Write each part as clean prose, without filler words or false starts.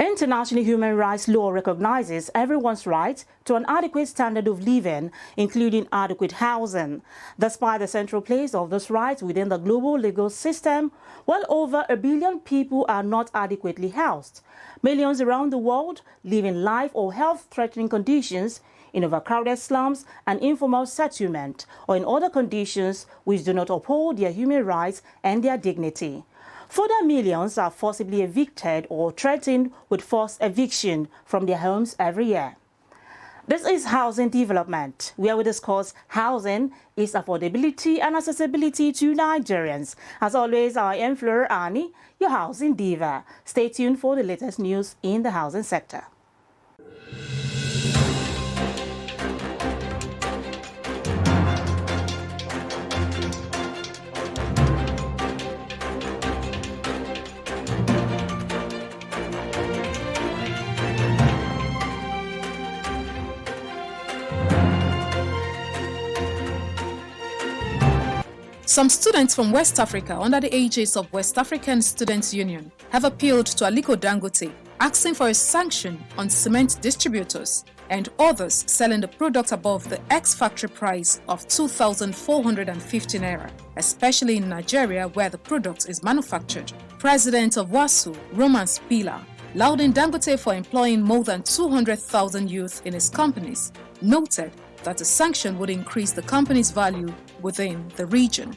International human rights law recognizes everyone's right to an adequate standard of living, including adequate housing. Despite the central place of this right within the global legal system, well over 1 billion people are not adequately housed. Millions around the world live in life or health-threatening conditions in overcrowded slums and informal settlement, or in other conditions which do not uphold their human rights and their dignity. Further millions are forcibly evicted or threatened with forced eviction from their homes every year. This is Housing Development, where we discuss housing, its affordability and accessibility to Nigerians. As always, I am Fleur Ani, your housing diva. Stay tuned for the latest news in the housing sector. Some students from West Africa under the aegis of West African Students' Union have appealed to Aliko Dangote, asking for a sanction on cement distributors and others selling the product above the ex-factory price of 2,450 naira, especially in Nigeria where the product is manufactured. President of WASU, Roman Spila, lauding Dangote for employing more than 200,000 youth in his companies, noted that a sanction would increase the company's value within the region.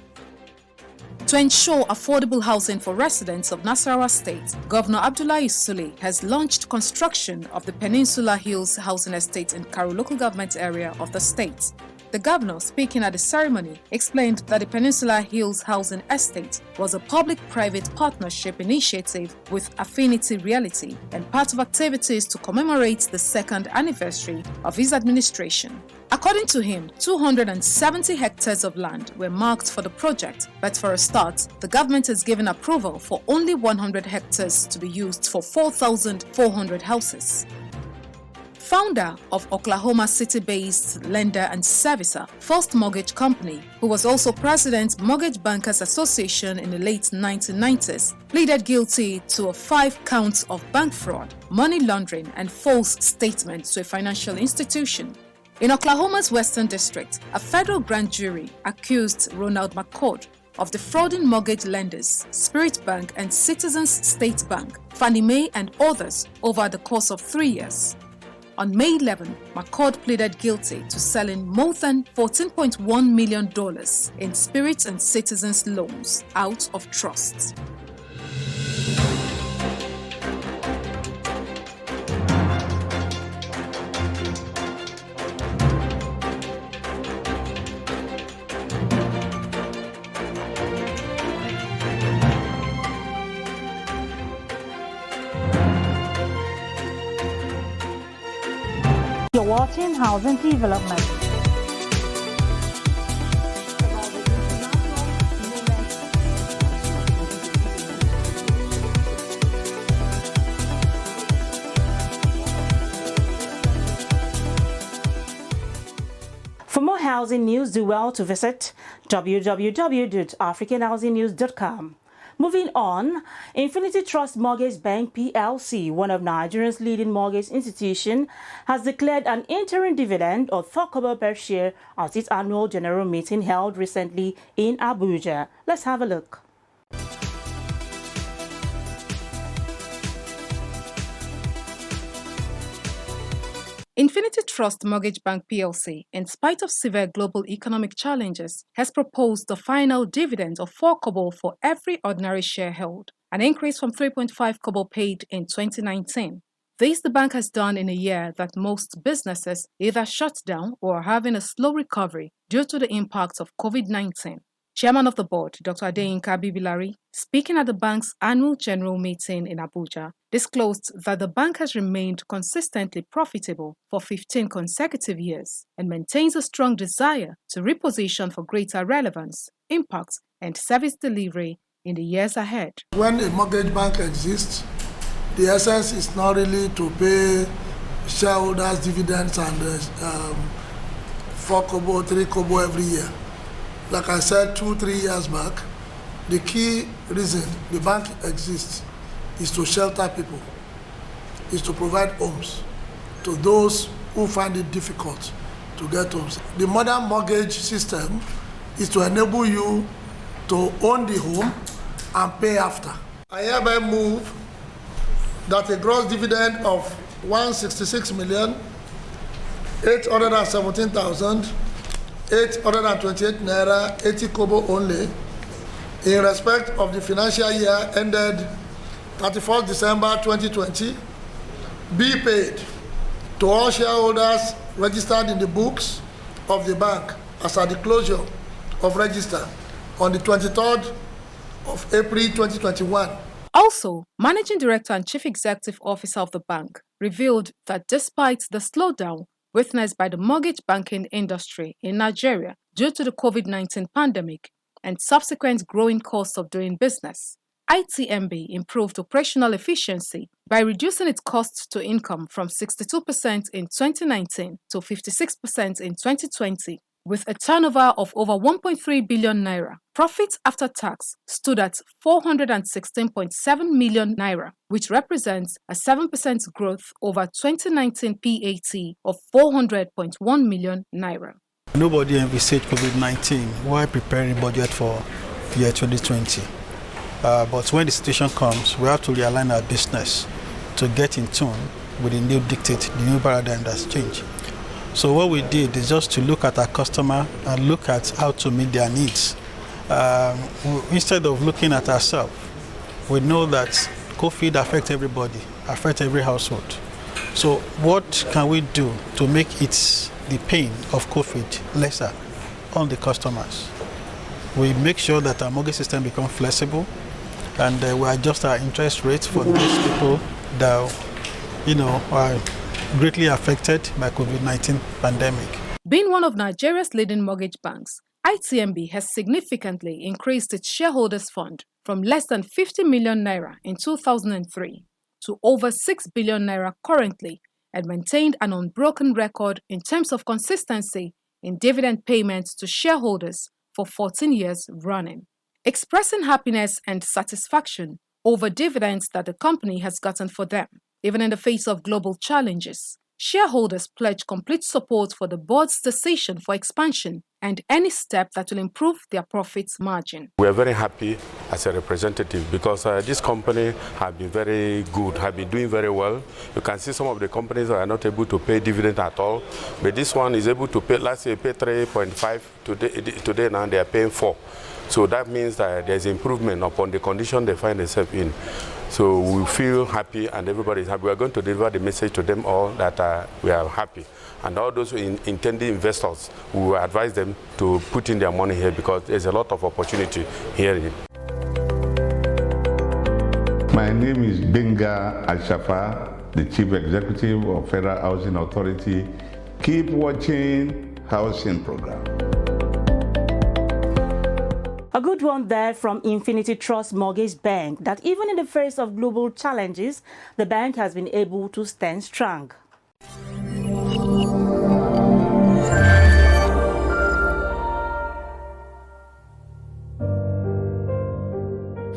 To ensure affordable housing for residents of Nasarawa State, Governor Abdullahi Sule has launched construction of the Peninsula Hills Housing Estate in Karu local government area of the state. The governor, speaking at the ceremony, explained that the Peninsula Hills Housing Estate was a public-private partnership initiative with Affinity Reality and part of activities to commemorate the second anniversary of his administration. According to him, 270 hectares of land were marked for the project, but for a start, the government has given approval for only 100 hectares to be used for 4,400 houses. Founder of Oklahoma City-based lender and servicer, First Mortgage Company, who was also president Mortgage Bankers Association in the late 1990s, pleaded guilty to 5 counts of bank fraud, money laundering and false statements to a financial institution. In Oklahoma's Western District, a federal grand jury accused Ronald McCord of defrauding mortgage lenders, Spirit Bank and Citizens State Bank, Fannie Mae and others over the course of 3 years. On May 11, McCord pleaded guilty to selling more than $14.1 million in Spirit and Citizens loans out of trust. You're watching Housing Development. For more housing news, do well to visit www.africanhousingnews.com. Moving on, Infinity Trust Mortgage Bank PLC, one of Nigeria's leading mortgage institutions, has declared an interim dividend of 4 kobo per share at its annual general meeting held recently in Abuja. Let's have a look. Infinity Trust Mortgage Bank PLC, in spite of severe global economic challenges, has proposed a final dividend of 4 kobo for every ordinary share held, an increase from 3.5 kobo paid in 2019. This the bank has done in a year that most businesses either shut down or are having a slow recovery due to the impact of COVID-19. Chairman of the board, Dr. Adeyinka Bibilari, speaking at the bank's annual general meeting in Abuja, disclosed that the bank has remained consistently profitable for 15 consecutive years and maintains a strong desire to reposition for greater relevance, impact, and service delivery in the years ahead. When a mortgage bank exists, the essence is not really to pay shareholders dividends and 4 kobo, 3 kobo every year. Like I said 2-3 years back, the key reason the bank exists is to shelter people. is to provide homes to those who find it difficult to get homes. The modern mortgage system is to enable you to own the home and pay after. I hereby move that a gross dividend of 166,817,828 naira 80 kobo only in respect of the financial year ended 31st December 2020 be paid to all shareholders registered in the books of the bank as at the closure of register on the 23rd of April 2021. Also, Managing Director and Chief Executive Officer of the bank revealed that despite the slowdown witnessed by the mortgage banking industry in Nigeria due to the COVID-19 pandemic and subsequent growing costs of doing business, ITMB improved operational efficiency by reducing its cost to income from 62% in 2019 to 56% in 2020. With a turnover of over 1.3 billion naira, profit after tax stood at 416.7 million naira, which represents a 7% growth over 2019 PAT of 400.1 million naira. Nobody envisaged COVID-19 while preparing budget for year 2020. But when the situation comes, we have to realign our business to get in tune with the new dictate, the new paradigm that's changed. So what we did is just to look at our customer and look at how to meet their needs. Instead of looking at ourselves, we know that COVID affects everybody, affects every household. So what can we do to make the pain of COVID lesser on the customers? We make sure that our mortgage system becomes flexible, and we adjust our interest rates for those people that are greatly affected by COVID-19 pandemic. Being one of Nigeria's leading mortgage banks, ITMB has significantly increased its shareholders' fund from less than 50 million naira in 2003 to over 6 billion naira currently, and maintained an unbroken record in terms of consistency in dividend payments to shareholders for 14 years running. Expressing happiness and satisfaction over dividends that the company has gotten for them, even in the face of global challenges, shareholders pledge complete support for the board's decision for expansion and any step that will improve their profits margin. We are very happy as a representative because this company have been very good, have been doing very well. You can see some of the companies are not able to pay dividend at all, but this one is able to pay, let's say, pay 3.5 today now they are paying 4. So that means that there's improvement upon the condition they find themselves in. So we feel happy and everybody is happy. We are going to deliver the message to them all that we are happy. And all those intending investors, we will advise them to put in their money here because there's a lot of opportunity here. My name is Benga Al-Shafa, the Chief Executive of Federal Housing Authority. Keep watching Housing Program. A good one there from Infinity Trust Mortgage Bank, that even in the face of global challenges, the bank has been able to stand strong.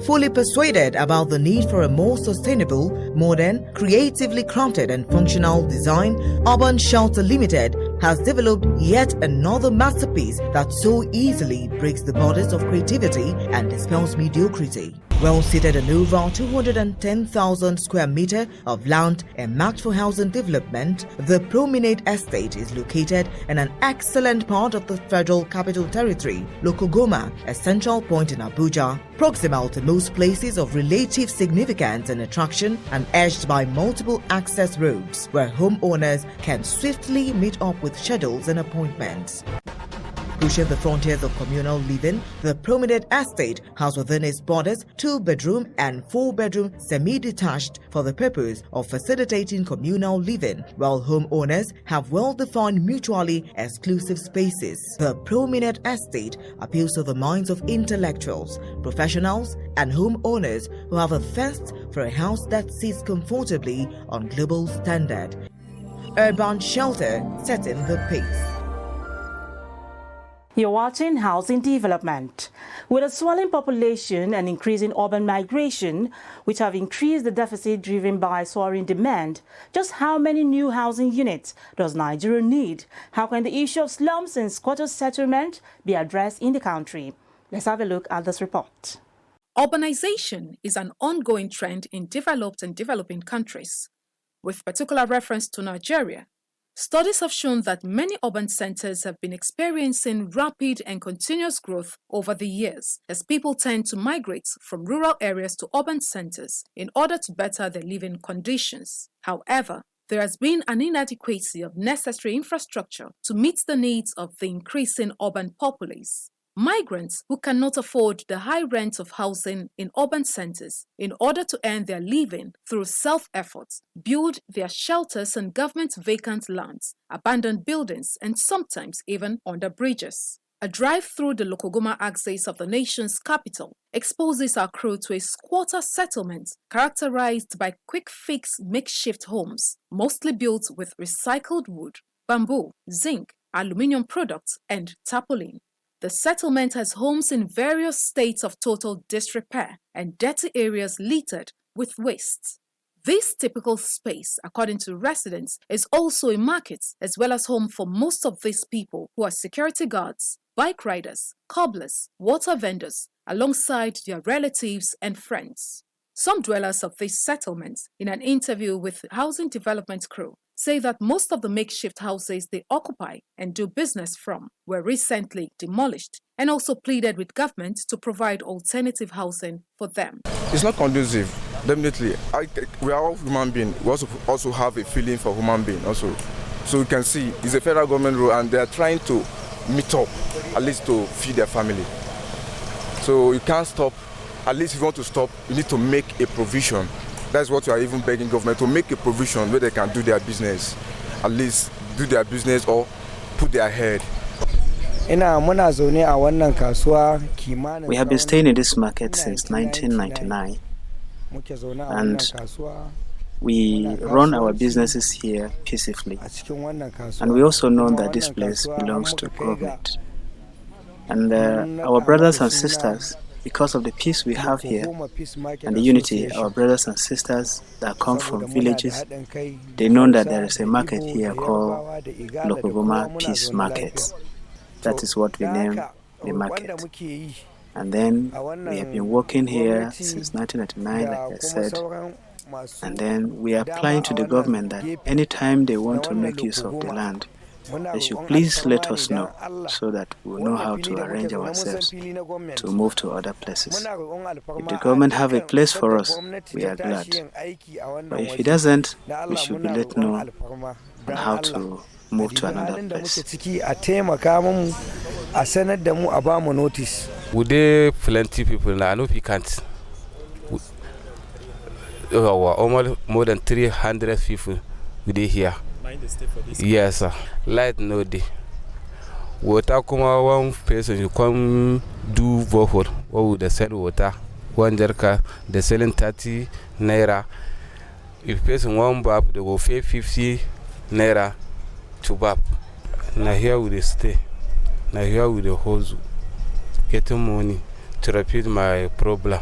Fully persuaded about the need for a more sustainable, modern, creatively crafted and functional design, Urban Shelter Limited has developed yet another masterpiece that so easily breaks the borders of creativity and dispels mediocrity. Well seated on over 210,000 square meters of land and marked for housing development, the Promenade Estate is located in an excellent part of the Federal Capital Territory, Lokogoma, a central point in Abuja, proximal to most places of relative significance and attraction and edged by multiple access roads, where homeowners can swiftly meet up with schedules and appointments. Pushing the frontiers of communal living, the Promenade Estate has within its borders 2-bedroom and 4-bedroom semi-detached for the purpose of facilitating communal living, while homeowners have well-defined mutually exclusive spaces. The Promenade Estate appeals to the minds of intellectuals, professionals, and homeowners who have a thirst for a house that sits comfortably on global standard. Urban Shelter setting the pace. You're watching Housing Development. With a swelling population and increasing urban migration, which have increased the deficit driven by soaring demand, just how many new housing units does Nigeria need? How can the issue of slums and squatters settlement be addressed in the country? Let's have a look at this report. Urbanization is an ongoing trend in developed and developing countries. With particular reference to Nigeria, studies have shown that many urban centers have been experiencing rapid and continuous growth over the years as people tend to migrate from rural areas to urban centers in order to better their living conditions. However, there has been an inadequacy of necessary infrastructure to meet the needs of the increasing urban populace. Migrants who cannot afford the high rent of housing in urban centers in order to earn their living through self-efforts build their shelters on government vacant lands, abandoned buildings, and sometimes even under bridges. A drive through the Lokogoma axis of the nation's capital exposes our crew to a squatter settlement characterized by quick-fix makeshift homes, mostly built with recycled wood, bamboo, zinc, aluminium products, and tarpaulin. The settlement has homes in various states of total disrepair and dirty areas littered with waste. This typical space, according to residents, is also a market as well as home for most of these people who are security guards, bike riders, cobblers, water vendors, alongside their relatives and friends. Some dwellers of these settlements, in an interview with Housing Development Crew, say that most of the makeshift houses they occupy and do business from were recently demolished and also pleaded with government to provide alternative housing for them. It's not conducive, definitely. We are all human beings. We also have a feeling for human beings also. So you can see it's a federal government rule and they are trying to meet up, at least to feed their family. So you can't stop. At least if you want to stop, you need to make a provision. That's what we are even begging government to make a provision where they can do their business, at least do their business or put their head. We have been staying in this market since 1999 and we run our businesses here peacefully. And we also know that this place belongs to government. And our brothers and sisters, because of the peace we have here and the unity, our brothers and sisters that come from villages, they know that there is a market here called Lokogoma Peace Market. That is what we name the market. And then we have been working here since 1999, like I said. And then we are applying to the government that anytime they want to make use of the land, they should please let us know so that we'll know how to arrange ourselves to move to other places. If the government have a place for us, we are glad. But if it doesn't, we should be let know on how to move to another place. Would there plenty people now? I know we can't. Almost more than 300 people would they here. Yes, sir. Light no day. Water come one person you come do borehole. What would they sell water? One jerka they selling 30 naira. If person one bab they go pay 50 naira to bab. Now here we they stay. Now here we the hustle. Getting money to repeat my problem.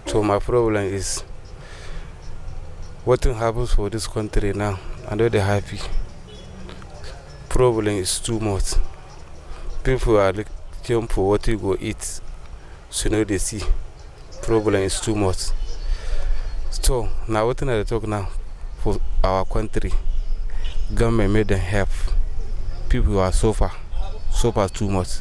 So my problem is what happens for this country now. I know they're happy. Problem is too much. People are looking for what you go eat. So now they see. Problem is too much. So now what I talk now for our country. Government made them help. People are suffer too much.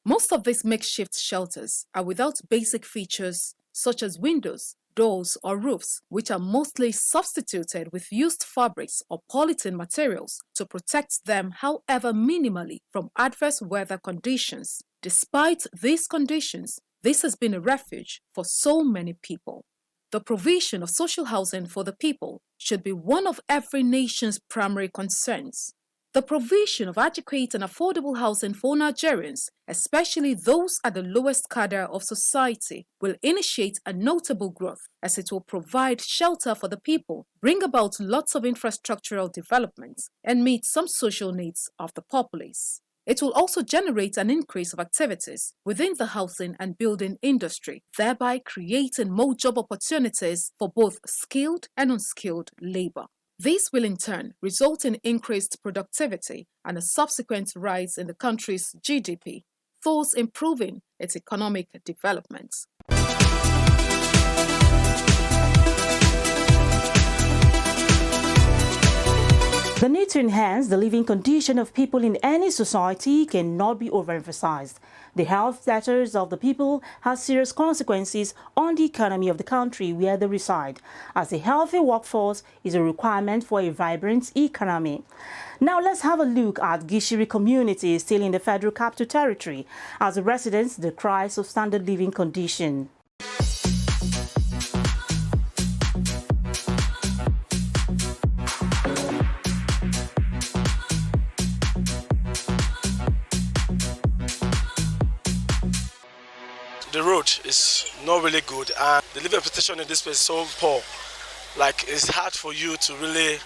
Most of these makeshift shelters are without basic features such as windows, doors, or roofs, which are mostly substituted with used fabrics or polythene materials to protect them, however minimally, from adverse weather conditions. Despite these conditions, this has been a refuge for so many people. The provision of social housing for the people should be one of every nation's primary concerns. The provision of adequate and affordable housing for Nigerians, especially those at the lowest cadre of society, will initiate a notable growth as it will provide shelter for the people, bring about lots of infrastructural developments, and meet some social needs of the populace. It will also generate an increase of activities within the housing and building industry, thereby creating more job opportunities for both skilled and unskilled labor. This will in turn result in increased productivity and a subsequent rise in the country's GDP, thus improving its economic development. The need to enhance the living condition of people in any society cannot be overemphasized. The health status of the people has serious consequences on the economy of the country where they reside, as a healthy workforce is a requirement for a vibrant economy. Now let's have a look at Gishiri community still in the Federal Capital Territory, as the residents decry substandard living condition. The road is not really good and the living situation in this place is so poor. Like, it's hard for you to really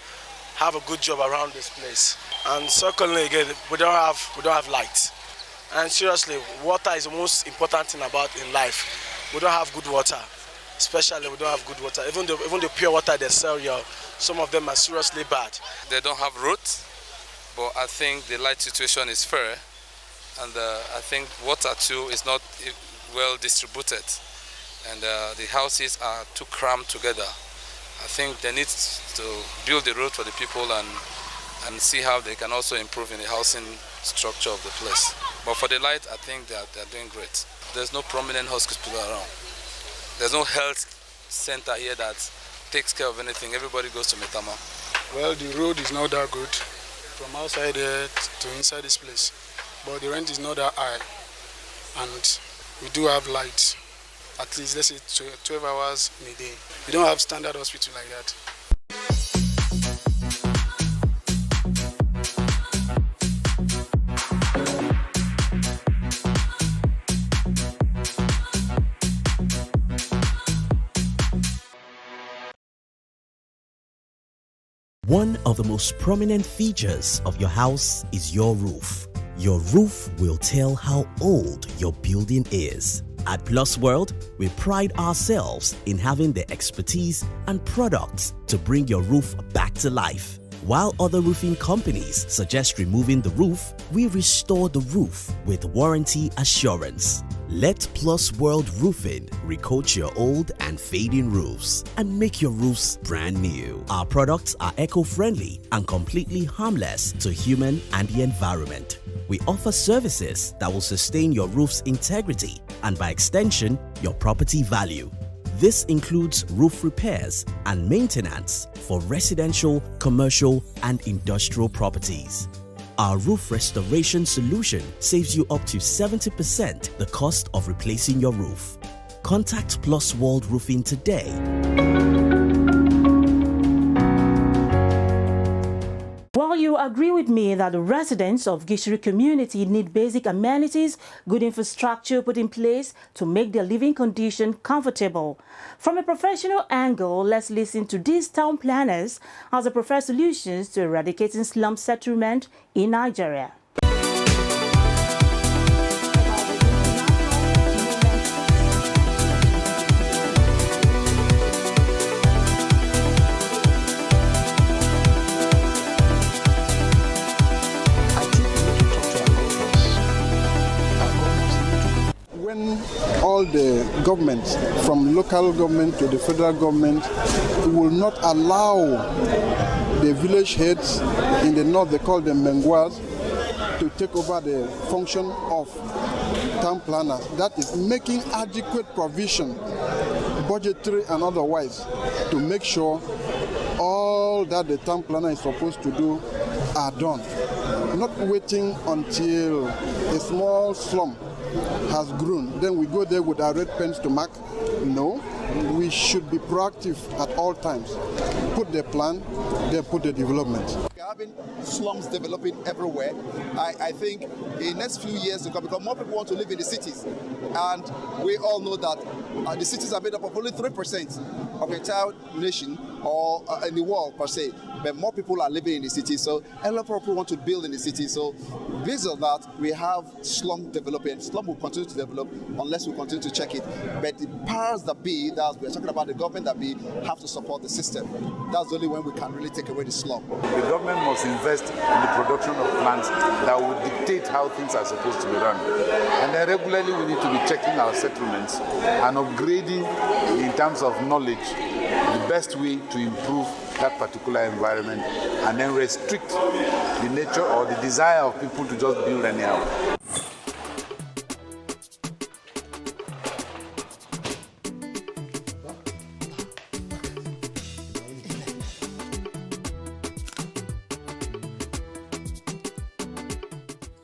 have a good job around this place. And secondly, again, we don't have light. And seriously, water is the most important thing about in life. We don't have good water. Especially we don't have good water. Even the pure water they sell here, some of them are seriously bad. They don't have roads, but I think the light situation is fair. And I think water too is not well distributed, and the houses are too crammed together. I think they need to build the road for the people and see how they can also improve in the housing structure of the place. But for the light, I think they're doing great. There's no prominent hospital around. There's no health center here that takes care of anything. Everybody goes to Metama. Well, the road is not that good from outside there to inside this place, but the rent is not that high, and we do have light, at least let's say 12 hours in a day. We don't have standard hospital like that. One of the most prominent features of your house is your roof. Your roof will tell how old your building is. At Plus World, we pride ourselves in having the expertise and products to bring your roof back to life. While other roofing companies suggest removing the roof, we restore the roof with warranty assurance. Let Plus World Roofing recoat your old and fading roofs and make your roofs brand new. Our products are eco-friendly and completely harmless to human and the environment. We offer services that will sustain your roof's integrity and by extension, your property value. This includes roof repairs and maintenance for residential, commercial, and industrial properties. Our roof restoration solution saves you up to 70% the cost of replacing your roof. Contact Plus World Roofing today. Well, you agree with me that the residents of Gishiri community need basic amenities, good infrastructure put in place to make their living condition comfortable. From a professional angle, let's listen to these town planners as they prefer solutions to eradicating slum settlement in Nigeria. All the governments, from local government to the federal government, will not allow the village heads in the north, they call them Menguas, to take over the function of town planners. That is making adequate provision, budgetary and otherwise, to make sure all that the town planner is supposed to do are done. Not waiting until a small slum has grown, then we go there with our red pens to mark. No, we should be proactive at all times. Put the plan, then put the development. We're having slums developing everywhere. I think in the next few years to come, because more people want to live in the cities. And we all know that the cities are made up of only 3% of the entire nation or in the world per se. But more people are living in the city, so a lot of people want to build in the city. So based on that, we have slum development. Slum will continue to develop unless we continue to check it. But the powers that be, that we're talking about the government that be, have to support the system. That's the only way we can really take away the slum. The government must invest in the production of plants that will dictate how things are supposed to be run. And then regularly we need to be checking our settlements and upgrading in terms of knowledge the best way to improve that particular environment and then restrict the nature or the desire of people to just build anyhow.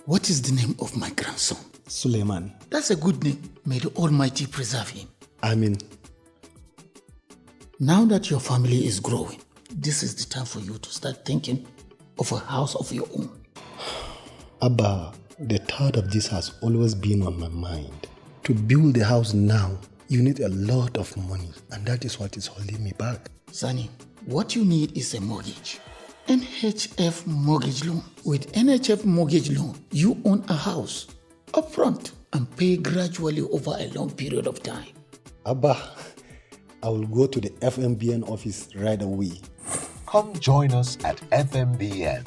What is the name of my grandson? Suleiman. That's a good name. May the Almighty preserve him. Amen. Now that your family is growing, this is the time for you to start thinking of a house of your own. Abba, the thought of this has always been on my mind. To build a house now, you need a lot of money, and that is what is holding me back. Sonny, what you need is a mortgage. NHF mortgage loan. With NHF mortgage loan, you own a house upfront and pay gradually over a long period of time. Abba, I will go to the FMBN office right away. Come join us at FMBN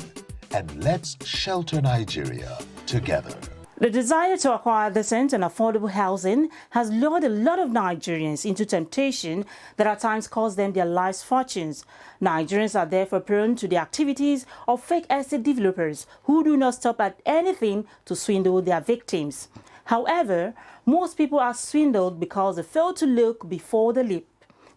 and let's shelter Nigeria together. The desire to acquire decent and affordable housing has lured a lot of Nigerians into temptation that at times cost them their life's fortunes. Nigerians are therefore prone to the activities of fake estate developers who do not stop at anything to swindle their victims. However, most people are swindled because they fail to look before they leap.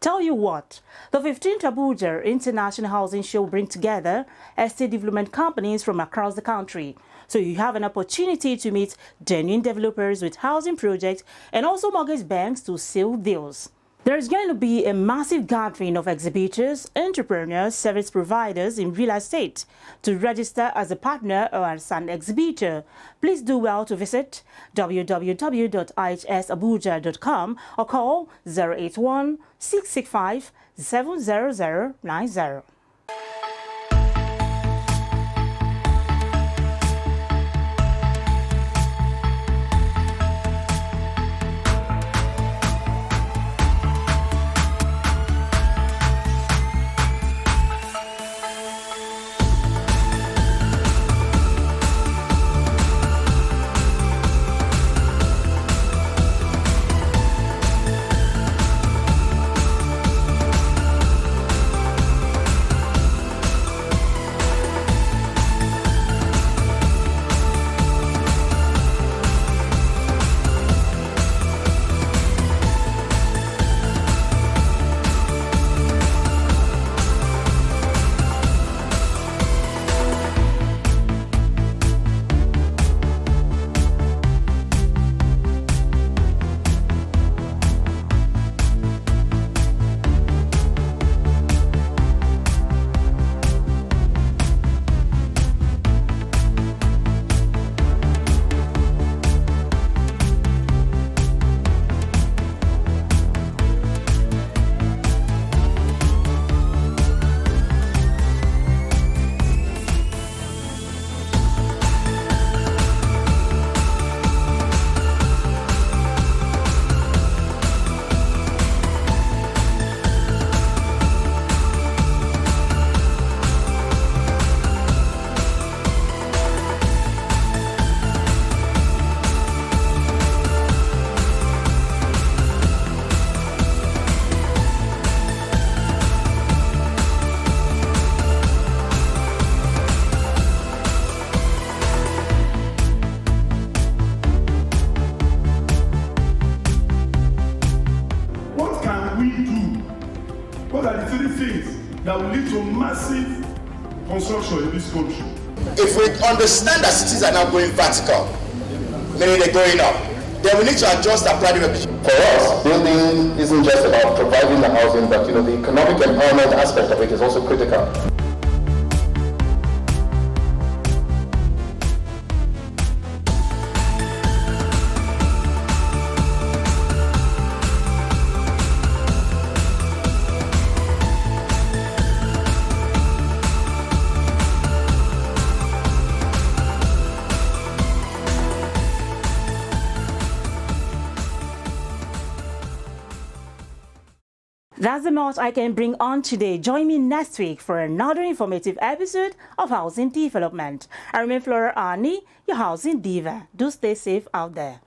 Tell you what, the 15th Abuja International Housing Show will bring together estate development companies from across the country. So you have an opportunity to meet genuine developers with housing projects and also mortgage banks to seal deals. There is going to be a massive gathering of exhibitors, entrepreneurs, service providers in real estate. To register as a partner or as an exhibitor, please do well to visit www.ihsabuja.com or call 081 665 70090. that will lead to massive construction in this country. If we understand that cities are now going vertical, meaning they're going up, then we need to adjust our planning. For us, building isn't just about providing the housing, but the economic empowerment aspect of it is also critical. That's the most I can bring on today. Join me next week for another informative episode of Housing Development. I remain Flora Arnie, your housing diva. Do stay safe out there.